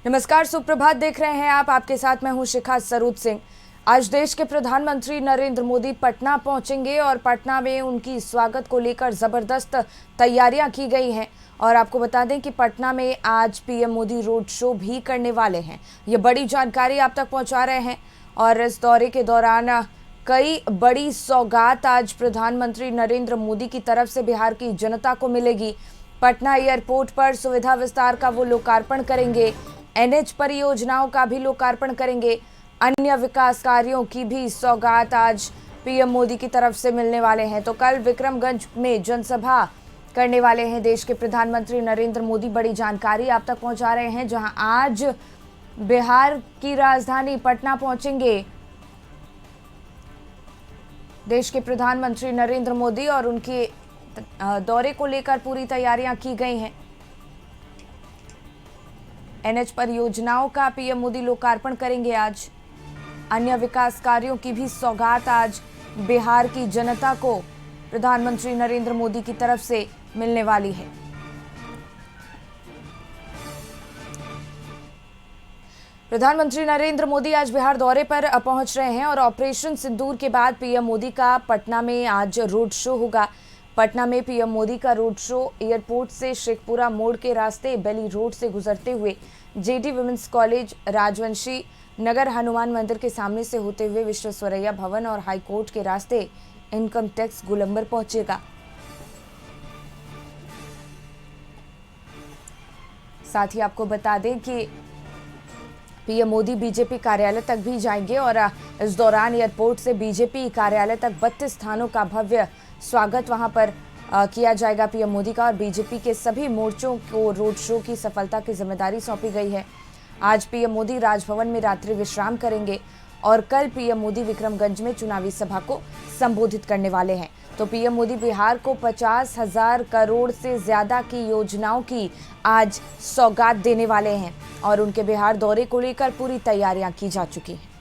नमस्कार, सुप्रभात। देख रहे हैं आप, आपके साथ मैं हूं शिखा सरूद सिंह। आज देश के प्रधानमंत्री नरेंद्र मोदी पटना पहुंचेंगे और पटना में उनकी स्वागत को लेकर जबरदस्त तैयारियां की गई हैं। और आपको बता दें कि पटना में आज पीएम मोदी रोड शो भी करने वाले हैं। ये बड़ी जानकारी आप तक पहुंचा रहे हैं। और इस दौरे के दौरान कई बड़ी सौगात आज प्रधानमंत्री नरेंद्र मोदी की तरफ से बिहार की जनता को मिलेगी। पटना एयरपोर्ट पर सुविधा विस्तार का वो लोकार्पण करेंगे, एनएच परियोजनाओं का भी लोकार्पण करेंगे, अन्य विकास कार्यों की भी सौगात आज पीएम मोदी की तरफ से मिलने वाले हैं। तो कल विक्रमगंज में जनसभा करने वाले हैं देश के प्रधानमंत्री नरेंद्र मोदी। बड़ी जानकारी आप तक पहुंचा रहे हैं, जहां आज बिहार की राजधानी पटना पहुंचेंगे देश के प्रधानमंत्री नरेंद्र मोदी और उनके दौरे को लेकर पूरी तैयारियां की गई हैं। एनएच परियोजनाओं का पीएम मोदी लोकार्पण करेंगे आज। अन्य विकास कार्यों की भी सौगात आज बिहार की जनता को प्रधानमंत्री नरेंद्र मोदी की तरफ से मिलने वाली है। प्रधानमंत्री नरेंद्र मोदी आज बिहार दौरे पर पहुंच रहे हैं और ऑपरेशन सिंदूर के बाद पीएम मोदी का पटना में आज रोड शो होगा। पटना में पीएम मोदी का रोड शो एयरपोर्ट से शेखपुरा मोड़ के रास्ते बेली रोड से गुजरते हुए जेडी वुमेन्स कॉलेज, राजवंशी नगर, हनुमान मंदिर के सामने से होते हुए विश्वेश्वरैया भवन और हाईकोर्ट के रास्ते इनकम टैक्स गोलंबर पहुंचेगा। साथ ही आपको बता दें कि पीएम मोदी बीजेपी कार्यालय तक भी जाएंगे और इस दौरान एयरपोर्ट से बीजेपी कार्यालय तक 32 स्थानों का भव्य स्वागत वहां पर किया जाएगा पीएम मोदी का। और बीजेपी के सभी मोर्चों को रोड शो की सफलता की जिम्मेदारी सौंपी गई है। आज पीएम मोदी राजभवन में रात्रि विश्राम करेंगे और कल पीएम मोदी विक्रमगंज में चुनावी सभा को संबोधित करने वाले हैं। तो पीएम मोदी बिहार को 50,000 करोड़ से ज्यादा की योजनाओं की आज सौगात देने वाले हैं और उनके बिहार दौरे को लेकर पूरी तैयारियां की जा चुकी हैं।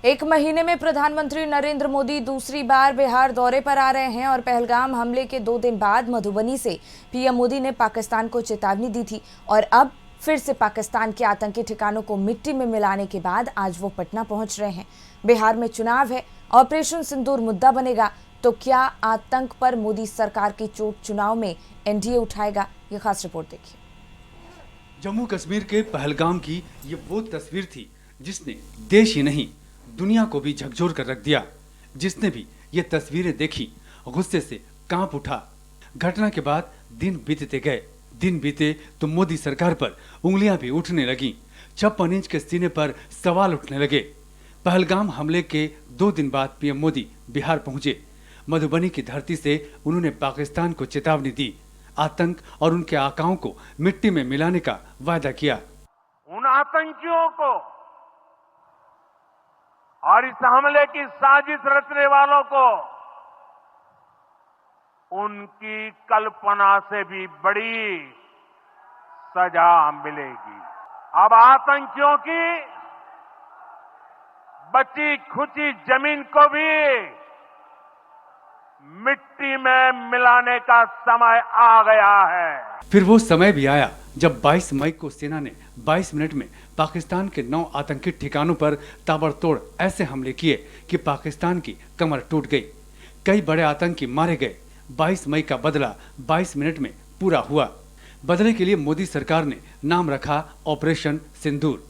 एक महीने में प्रधानमंत्री नरेंद्र मोदी दूसरी बार बिहार दौरे पर आ रहे हैं और पहलगाम हमले के 2 दिन बाद मधुबनी से पीएम मोदी ने पाकिस्तान को चेतावनी दी थी और अब फिर से पाकिस्तान के आतंकी ठिकानों को मिट्टी में मिलाने के बाद आज वो पटना पहुंच रहे हैं। बिहार में चुनाव है, ऑपरेशन सिंदूर मुद्दा बनेगा, तो क्या आतंक पर मोदी सरकार की चोट चुनाव में एनडीए उठाएगा? ये खास रिपोर्ट देखिए। जम्मू कश्मीर के पहलगाम की ये वो तस्वीर थी जिसने देश ही नहीं दुनिया को भी झकझोर कर रख दिया। जिसने भी ये तस्वीरें देखी गुस्से से कांप उठा। घटना के बाद दिन बीतते गए, दिन बीते तो मोदी सरकार पर उंगलियां भी उठने लगी। 56 इंच के सीने पर सवाल उठने लगे। पहलगाम हमले के 2 दिन बाद पीएम मोदी बिहार पहुंचे। मधुबनी की धरती से उन्होंने पाकिस्तान को चेतावनी दी, आतंक और उनके आकाओं को मिट्टी में मिलाने का वायदा किया। उन आतंकियों को और इस हमले की साजिश रचने वालों को उनकी कल्पना से भी बड़ी सजा मिलेगी। अब आतंकियों की बची खुची जमीन को भी मिट्टी में मिलाने का समय आ गया है। फिर वो समय भी आया जब 22 मई को सेना ने 22 मिनट में पाकिस्तान के 9 आतंकी ठिकानों पर ताबड़तोड़ ऐसे हमले किए कि पाकिस्तान की कमर टूट गई। कई बड़े आतंकी मारे गए। 22 मई का बदला 22 मिनट में पूरा हुआ। बदले के लिए मोदी सरकार ने नाम रखा ऑपरेशन सिंदूर।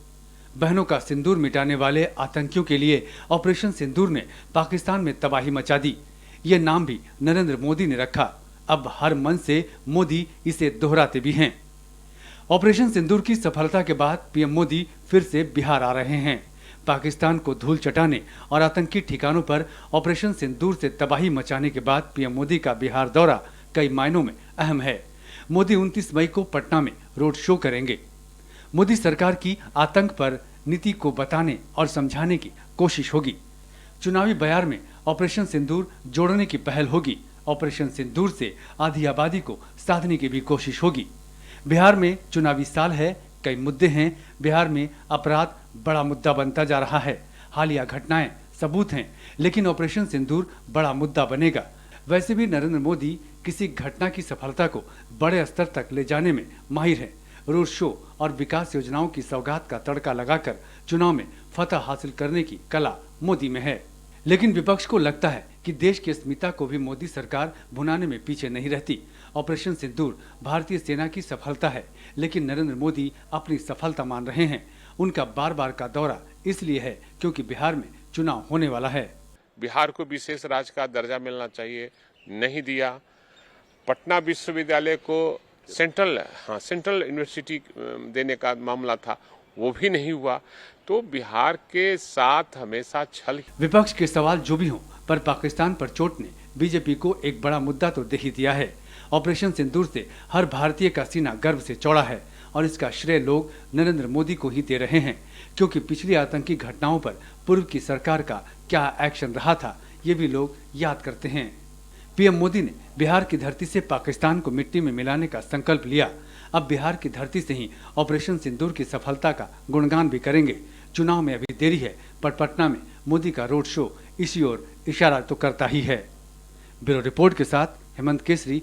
बहनों का सिंदूर मिटाने वाले आतंकियों के लिए ऑपरेशन सिंदूर ने पाकिस्तान में तबाही मचा दी। ये नाम भी नरेंद्र मोदी ने रखा। अब हर मन से मोदी इसे दोहराते भी हैं। ऑपरेशन सिंदूर की सफलता के बाद पीएम मोदी फिर से बिहार आ रहे हैं। पाकिस्तान को धूल चटाने और आतंकी ठिकानों पर ऑपरेशन सिंदूर से तबाही मचाने के बाद पीएम मोदी का बिहार दौरा कई मायनों में अहम है। मोदी 29 मई को पटना में रोड शो करेंगे। मोदी सरकार की आतंक पर नीति को बताने और समझाने की कोशिश होगी। चुनावी बयार में ऑपरेशन सिंदूर जोड़ने की पहल होगी। ऑपरेशन सिंदूर से आधी आबादी को साधने की भी कोशिश होगी। बिहार में चुनावी साल है, कई मुद्दे हैं। बिहार में अपराध बड़ा मुद्दा बनता जा रहा है। हालिया घटनाएं सबूत हैं, लेकिन ऑपरेशन सिंदूर बड़ा मुद्दा बनेगा। वैसे भी नरेंद्र मोदी किसी घटना की सफलता को बड़े स्तर तक ले जाने में माहिर हैं। रोड शो और विकास योजनाओं की सौगात का तड़का लगाकर चुनाव में फतह हासिल करने की कला मोदी में है। लेकिन विपक्ष को लगता है कि देश की अस्मिता को भी मोदी सरकार भुनाने में पीछे नहीं रहती। ऑपरेशन सिंदूर भारतीय सेना की सफलता है, लेकिन नरेंद्र मोदी अपनी सफलता मान रहे हैं। उनका बार बार का दौरा इसलिए है क्योंकि बिहार में चुनाव होने वाला है। बिहार को विशेष राज्य का दर्जा मिलना चाहिए, नहीं दिया। पटना विश्वविद्यालय को सेंट्रल यूनिवर्सिटी देने का मामला था, वो भी नहीं हुआ। तो बिहार के साथ हमेशा छल। विपक्ष के सवाल जो भी हों, पर पाकिस्तान पर चोट ने बीजेपी को एक बड़ा मुद्दा तो दे ही दिया है। ऑपरेशन सिंदूर से हर भारतीय का सीना गर्व से चौड़ा है और इसका श्रेय लोग नरेंद्र मोदी को ही दे रहे हैं, क्योंकि पिछली आतंकी घटनाओं पर पूर्व की सरकार का क्या एक्शन रहा था, ये भी लोग याद करते हैं। पीएम मोदी ने बिहार की धरती से पाकिस्तान को मिट्टी में मिलाने का संकल्प लिया। अब बिहार की धरती से ही ऑपरेशन सिंदूर की सफलता का गुणगान भी करेंगे। चुनाव में अभी देरी है, पर पटना में मोदी का रोड शो इसी ओर इशारा तो करता ही है। ब्यूरो रिपोर्ट के साथ हेमंत केसरी,